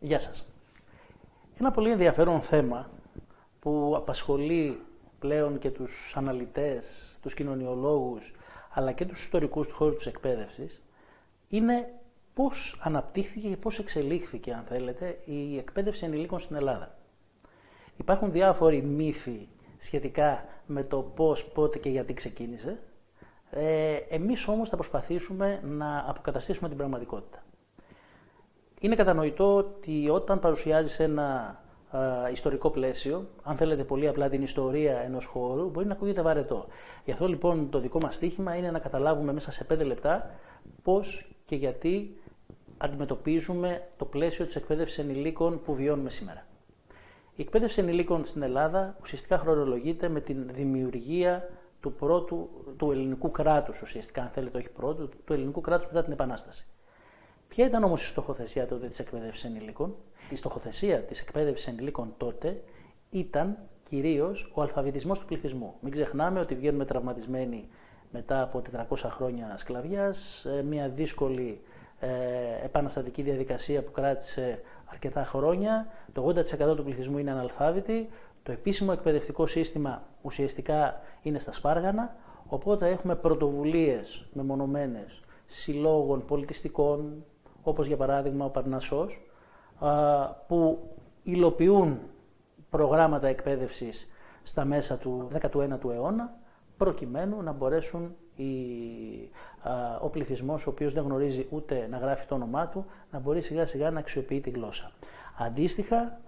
Γεια σας. Ένα πολύ ενδιαφέρον θέμα που απασχολεί πλέον και τους αναλυτές, τους κοινωνιολόγους, αλλά και τους ιστορικούς του χώρου της εκπαίδευσης, είναι πώς αναπτύχθηκε και πώς εξελίχθηκε, αν θέλετε, η εκπαίδευση ενηλίκων στην Ελλάδα. Υπάρχουν διάφοροι μύθοι σχετικά με το πώς, πότε και γιατί ξεκίνησε. Εμείς όμως θα προσπαθήσουμε να αποκαταστήσουμε την πραγματικότητα. Είναι κατανοητό ότι όταν παρουσιάζεις ένα ιστορικό πλαίσιο, αν θέλετε πολύ απλά την ιστορία ενός χώρου, μπορεί να ακούγεται βαρετό. Γι' αυτό λοιπόν το δικό μας στοίχημα είναι να καταλάβουμε μέσα σε 5 λεπτά πώς και γιατί αντιμετωπίζουμε το πλαίσιο της εκπαίδευσης ενηλίκων που βιώνουμε σήμερα. Η εκπαίδευση ενηλίκων στην Ελλάδα ουσιαστικά χρονολογείται με την δημιουργία του ελληνικού κράτους, ουσιαστικά, αν θέλετε, όχι πρώτου, του ελληνικού κράτους μετά την Επανάσταση. Ποια ήταν όμως η στοχοθεσία τότε της εκπαίδευσης ενηλίκων? Η στοχοθεσία της εκπαίδευσης ενηλίκων τότε ήταν κυρίως ο αλφαβητισμός του πληθυσμού. Μην ξεχνάμε ότι βγαίνουμε τραυματισμένοι μετά από 400 χρόνια σκλαβιάς, μια δύσκολη επαναστατική διαδικασία που κράτησε αρκετά χρόνια. Το 80% του πληθυσμού είναι αναλφάβητοι. Το επίσημο εκπαιδευτικό σύστημα ουσιαστικά είναι στα σπάργανα. Οπότε έχουμε πρωτοβουλίες μεμονωμένες συλλόγων πολιτιστικών, όπως για παράδειγμα ο Παρνασσός, που υλοποιούν προγράμματα εκπαίδευσης στα μέσα του 19ου αιώνα, προκειμένου να μπορέσουν ο πληθυσμός, ο οποίος δεν γνωρίζει ούτε να γράφει το όνομά του, να μπορεί σιγά σιγά να αξιοποιεί τη γλώσσα. Αντίστοιχα,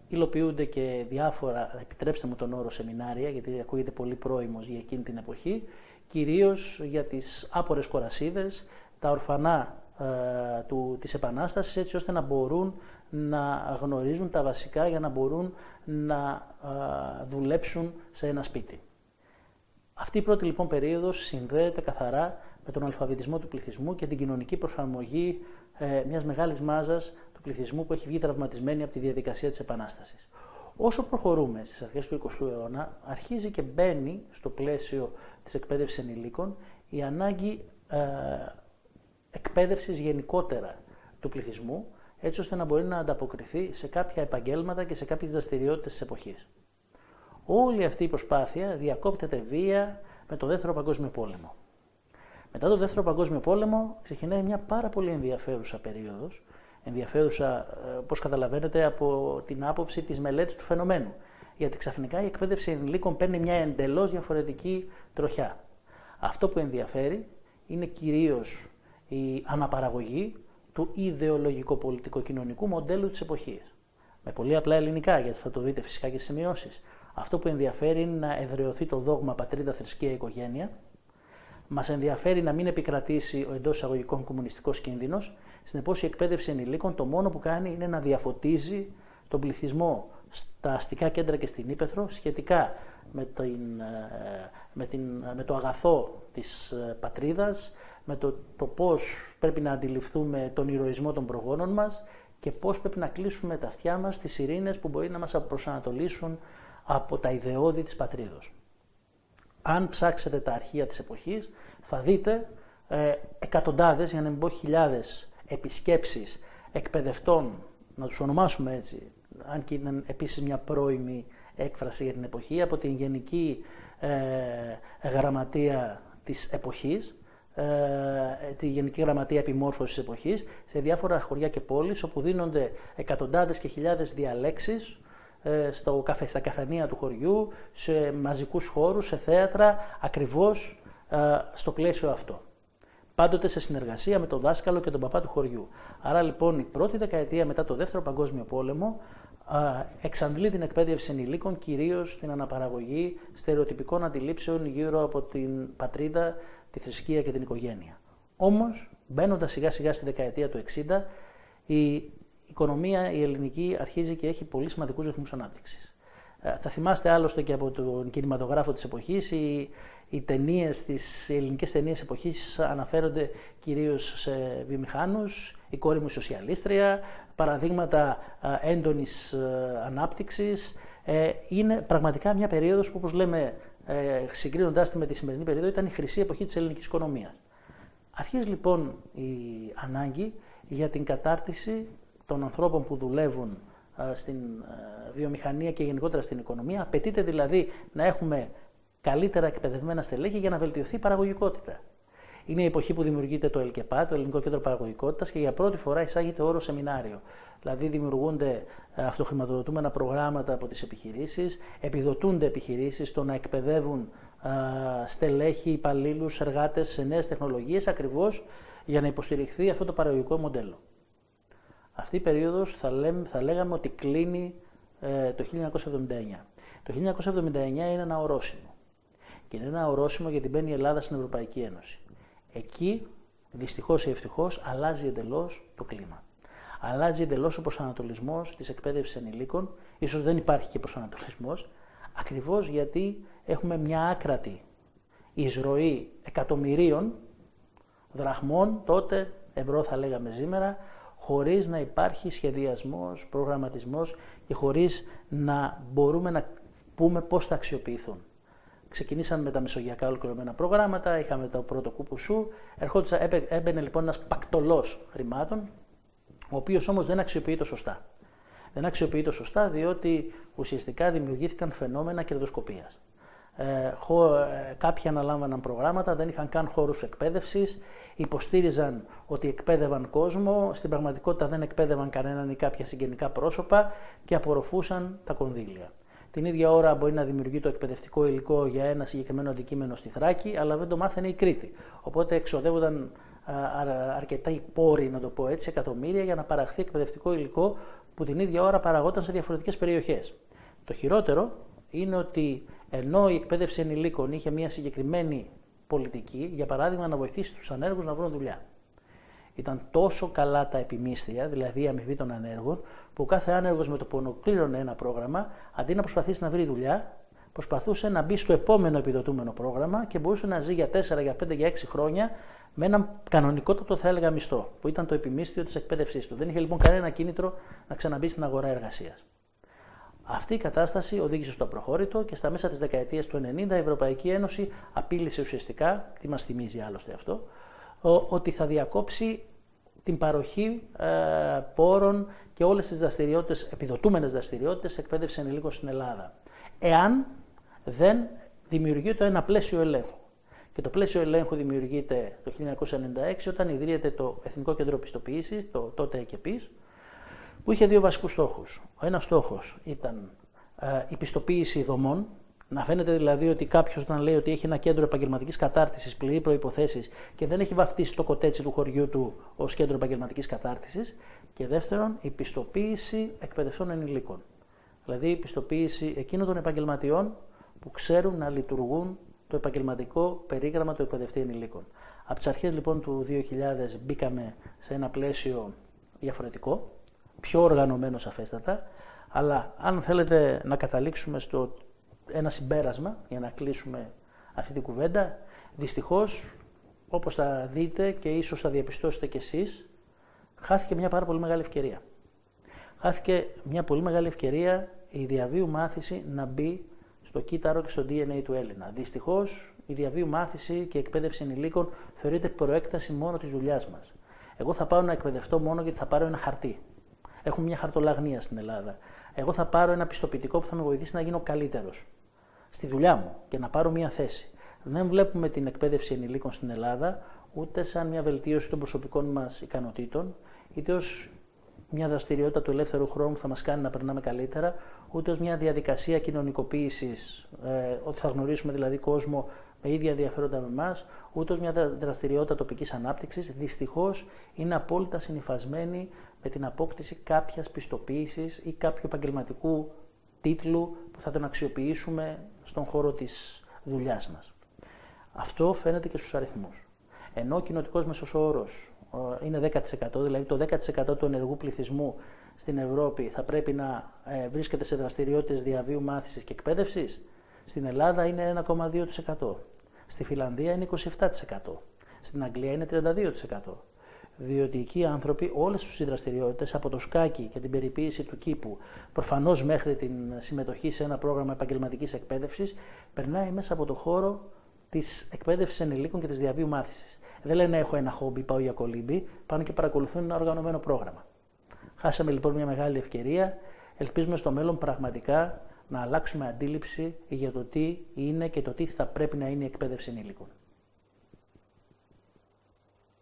υλοποιούνται και διάφορα, επιτρέψτε μου τον όρο, σεμινάρια, γιατί ακούγεται πολύ πρόημος για εκείνη την εποχή, κυρίως για τις άπορες κορασίδες, τα ορφανά της Επανάστασης, έτσι ώστε να μπορούν να γνωρίζουν τα βασικά για να μπορούν να δουλέψουν σε ένα σπίτι. Αυτή η πρώτη λοιπόν περίοδος συνδέεται καθαρά με τον αλφαβητισμό του πληθυσμού και την κοινωνική προσαρμογή μιας μεγάλης μάζας του πληθυσμού που έχει βγει τραυματισμένη από τη διαδικασία της Επανάστασης. Όσο προχωρούμε στις αρχές του 20ου αιώνα, αρχίζει και μπαίνει στο πλαίσιο της εκπαίδευσης ενηλίκων η ανάγκη εκπαίδευσης γενικότερα του πληθυσμού, έτσι ώστε να μπορεί να ανταποκριθεί σε κάποια επαγγέλματα και σε κάποιες δραστηριότητες της εποχής. Όλη αυτή η προσπάθεια διακόπτεται βία με το Δεύτερο Παγκόσμιο Πόλεμο. Μετά το Δεύτερο Παγκόσμιο Πόλεμο ξεκινάει μια πάρα πολύ ενδιαφέρουσα περίοδος, ενδιαφέρουσα, όπως καταλαβαίνετε, από την άποψη της μελέτης του φαινομένου. Γιατί ξαφνικά η εκπαίδευση ενηλίκων παίρνει μια εντελώς διαφορετική τροχιά. Αυτό που ενδιαφέρει είναι κυρίως η αναπαραγωγή του ιδεολογικο-πολιτικο-κοινωνικού μοντέλου της εποχής. Με πολύ απλά ελληνικά, γιατί θα το δείτε φυσικά και στις σημειώσεις. Αυτό που ενδιαφέρει είναι να εδραιωθεί το δόγμα πατρίδα, θρησκεία, οικογένεια. Μας ενδιαφέρει να μην επικρατήσει ο εντός εισαγωγικών κομμουνιστικός κίνδυνος. Συνεπώς, η εκπαίδευση ενηλίκων το μόνο που κάνει είναι να διαφωτίζει τον πληθυσμό στα αστικά κέντρα και στην ύπαιθρο σχετικά με το αγαθό της πατρίδας, με το πώς πρέπει να αντιληφθούμε τον ηρωισμό των προγόνων μας και πώς πρέπει να κλείσουμε τα αυτιά μας στις ειρήνες που μπορεί να μας προσανατολίσουν από τα ιδεώδη της πατρίδος. Αν ψάξετε τα αρχεία της εποχής, θα δείτε εκατοντάδες, για να μην πω χιλιάδες, επισκέψεις εκπαιδευτών, να τους ονομάσουμε έτσι, αν και είναι επίσης μια πρώιμη έκφραση για την εποχή, από την Γενική Γραμματεία της εποχής, τη Γενική Γραμματεία Επιμόρφωσης της εποχής, σε διάφορα χωριά και πόλεις, όπου δίνονται εκατοντάδες και χιλιάδες διαλέξεις στα καφενεία του χωριού, σε μαζικούς χώρους, σε θέατρα, ακριβώς στο πλαίσιο αυτό. Πάντοτε σε συνεργασία με τον δάσκαλο και τον παπά του χωριού. Άρα λοιπόν η πρώτη δεκαετία μετά το Δεύτερο Παγκόσμιο Πόλεμο εξαντλεί την εκπαίδευση ενηλίκων κυρίως στην αναπαραγωγή στερεοτυπικών αντιλήψεων γύρω από την πατρίδα, τη θρησκεία και την οικογένεια. Όμως, μπαίνοντας σιγά σιγά στη δεκαετία του 60, η οικονομία η ελληνική αρχίζει και έχει πολύ σημαντικούς ρυθμούς ανάπτυξης. Θα θυμάστε άλλωστε και από τον κινηματογράφο της εποχής, οι ελληνικές ταινίες εποχής αναφέρονται κυρίως σε βιομηχάνους, η κόρη μου η σοσιαλίστρια, παραδείγματα έντονης ανάπτυξης. Είναι πραγματικά μια περίοδος που, όπως λέμε, συγκρίνοντάς τη με τη σημερινή περίοδο, ήταν η χρυσή εποχή της ελληνικής οικονομίας. Αρχίζει λοιπόν η ανάγκη για την κατάρτιση των ανθρώπων που δουλεύουν στην βιομηχανία και γενικότερα στην οικονομία. Απαιτείται δηλαδή να έχουμε καλύτερα εκπαιδευμένα στελέχη για να βελτιωθεί η παραγωγικότητα. Είναι η εποχή που δημιουργείται το ΕΛΚΕΠΑ, το Ελληνικό Κέντρο Παραγωγικότητας, και για πρώτη φορά εισάγεται όρο σεμινάριο. Δηλαδή δημιουργούνται αυτοχρηματοδοτούμενα προγράμματα από τις επιχειρήσεις, επιδοτούνται επιχειρήσεις στο να εκπαιδεύουν στελέχη, υπαλλήλους, εργάτες σε νέες τεχνολογίες, ακριβώς για να υποστηριχθεί αυτό το παραγωγικό μοντέλο. Αυτή η περίοδος θα λέγαμε ότι κλείνει το 1979. Το 1979 είναι ένα ορόσημο. Και είναι ένα ορόσημο γιατί μπαίνει η Ελλάδα στην Ευρωπαϊκή Ένωση. Εκεί, δυστυχώς ή ευτυχώς, αλλάζει εντελώς το κλίμα. Αλλάζει εντελώς ο προσανατολισμός της εκπαίδευσης ενηλίκων. Ίσως δεν υπάρχει και προσανατολισμός, ακριβώς γιατί έχουμε μια άκρατη εισρωή εκατομμυρίων δραχμών, τότε ευρώ θα λέγαμε σήμερα, χωρίς να υπάρχει σχεδιασμός, προγραμματισμός και χωρίς να μπορούμε να πούμε πώς θα αξιοποιηθούν. Ξεκινήσαμε με τα μεσογειακά ολοκληρωμένα προγράμματα, είχαμε το πρώτο κουπουσού, έμπαινε λοιπόν ένας πακτολός χρημάτων, ο οποίος όμως δεν αξιοποιείται σωστά. Δεν αξιοποιείται σωστά διότι ουσιαστικά δημιουργήθηκαν φαινόμενα κερδοσκοπίας. Κάποιοι αναλάμβαναν προγράμματα, δεν είχαν καν χώρους εκπαίδευσης, υποστήριζαν ότι εκπαίδευαν κόσμο, στην πραγματικότητα δεν εκπαίδευαν κανέναν ή κάποια συγγενικά πρόσωπα και απορροφούσαν τα κονδύλια. Την ίδια ώρα μπορεί να δημιουργεί το εκπαιδευτικό υλικό για ένα συγκεκριμένο αντικείμενο στη Θράκη, αλλά δεν το μάθαινε η Κρήτη. Οπότε εξοδεύονταν αρκετά οι πόροι, να το πω έτσι, εκατομμύρια για να παραχθεί εκπαιδευτικό υλικό που την ίδια ώρα παραγόταν σε διαφορετικές περιοχές. Το χειρότερο είναι ότι ενώ η εκπαίδευση ενηλίκων είχε μια συγκεκριμένη πολιτική, για παράδειγμα να βοηθήσει τους ανέργους να βρουν δουλειά. Ήταν τόσο καλά τα επιμίσθια, δηλαδή η αμοιβή των ανέργων, που ο κάθε άνεργος με το που ολοκλήρωνε ένα πρόγραμμα, αντί να προσπαθήσει να βρει δουλειά, προσπαθούσε να μπει στο επόμενο επιδοτούμενο πρόγραμμα και μπορούσε να ζει για 4, για 5, για 6 χρόνια με έναν κανονικότατο, θα έλεγα, μισθό, που ήταν το επιμίσθιο της εκπαίδευσής του. Δεν είχε λοιπόν κανένα κίνητρο να ξαναμπεί στην αγορά εργασίας. Αυτή η κατάσταση οδήγησε στο απροχώρητο και στα μέσα της δεκαετίας του 90 η Ευρωπαϊκή Ένωση απείλησε ουσιαστικά, τι μας θυμίζει άλλωστε αυτό, ότι θα διακόψει την παροχή πόρων και όλες τις δραστηριότητες, επιδοτούμενες δραστηριότητες εκπαίδευση ενηλίκων στην Ελλάδα, εάν δεν δημιουργείται ένα πλαίσιο ελέγχου. Και το πλαίσιο ελέγχου δημιουργείται το 1996 όταν ιδρύεται το Εθνικό Κέντρο Πιστοποίησης, το τότε ΕΚΕΠΗΣ, που είχε δύο βασικούς στόχους. Ο ένας στόχος ήταν η πιστοποίηση δομών, να φαίνεται δηλαδή ότι κάποιος όταν λέει ότι έχει ένα κέντρο επαγγελματικής κατάρτισης, πληρεί προϋποθέσεις και δεν έχει βαφτίσει το κοτέτσι του χωριού του ως κέντρο επαγγελματικής κατάρτισης. Και δεύτερον, η πιστοποίηση εκπαιδευτών ενηλίκων. Δηλαδή η πιστοποίηση εκείνων των επαγγελματιών που ξέρουν να λειτουργούν το επαγγελματικό περίγραμμα του εκπαιδευτή ενηλίκων. Από τις αρχές λοιπόν του 2000 μπήκαμε σε ένα πλαίσιο διαφορετικό, πιο οργανωμένο σαφέστατα, αλλά αν θέλετε να καταλήξουμε στο ένα συμπέρασμα για να κλείσουμε αυτή την κουβέντα, δυστυχώς, όπως θα δείτε και ίσως θα διαπιστώσετε κι εσείς, χάθηκε μια πάρα πολύ μεγάλη ευκαιρία. Χάθηκε μια πολύ μεγάλη ευκαιρία η διαβίου μάθηση να μπει στο κύτταρο και στο DNA του Έλληνα. Δυστυχώς, η διαβίου μάθηση και η εκπαίδευση ενηλίκων θεωρείται προέκταση μόνο της δουλειάς μας. Εγώ θα πάω να εκπαιδευτώ μόνο γιατί θα πάρω ένα χαρτί. Έχουμε μια χαρτολαγνία στην Ελλάδα. Εγώ θα πάρω ένα πιστοποιητικό που θα με βοηθήσει να γίνω καλύτερος στη δουλειά μου και να πάρω μια θέση. Δεν βλέπουμε την εκπαίδευση ενηλίκων στην Ελλάδα ούτε σαν μια βελτίωση των προσωπικών μας ικανοτήτων, είτε ως μια δραστηριότητα του ελεύθερου χρόνου που θα μας κάνει να περνάμε καλύτερα, ούτε ως μια διαδικασία κοινωνικοποίησης, ότι θα γνωρίσουμε δηλαδή κόσμο με ίδια ενδιαφέροντα με εμάς, ούτε ως μια δραστηριότητα τοπικής ανάπτυξης. Δυστυχώς είναι απόλυτα συνυφασμένη με την απόκτηση κάποιας πιστοποίησης ή κάποιου επαγγελματικού τίτλου που θα τον αξιοποιήσουμε στον χώρο της δουλειάς μας. Αυτό φαίνεται και στους αριθμούς. Ενώ ο κοινοτικός μέσος όρος είναι 10%, δηλαδή το 10% του ενεργού πληθυσμού στην Ευρώπη θα πρέπει να βρίσκεται σε δραστηριότητες διαβίου μάθησης και εκπαίδευσης, στην Ελλάδα είναι 1,2%. Στη Φιλανδία είναι 27%. Στην Αγγλία είναι 32%. Διότι εκεί οι άνθρωποι όλες τους οι δραστηριότητες, από το σκάκι και την περιποίηση του κήπου, προφανώς μέχρι την συμμετοχή σε ένα πρόγραμμα επαγγελματικής εκπαίδευσης, περνάει μέσα από το χώρο της εκπαίδευσης ενηλίκων και της διαβίου μάθησης. Δεν λένε έχω ένα χόμπι, πάω για κολύμπι, πάνε και παρακολουθούν ένα οργανωμένο πρόγραμμα. Χάσαμε λοιπόν μια μεγάλη ευκαιρία. Ελπίζουμε στο μέλλον πραγματικά να αλλάξουμε αντίληψη για το τι είναι και το τι θα πρέπει να είναι η εκπαίδευση ενήλικων.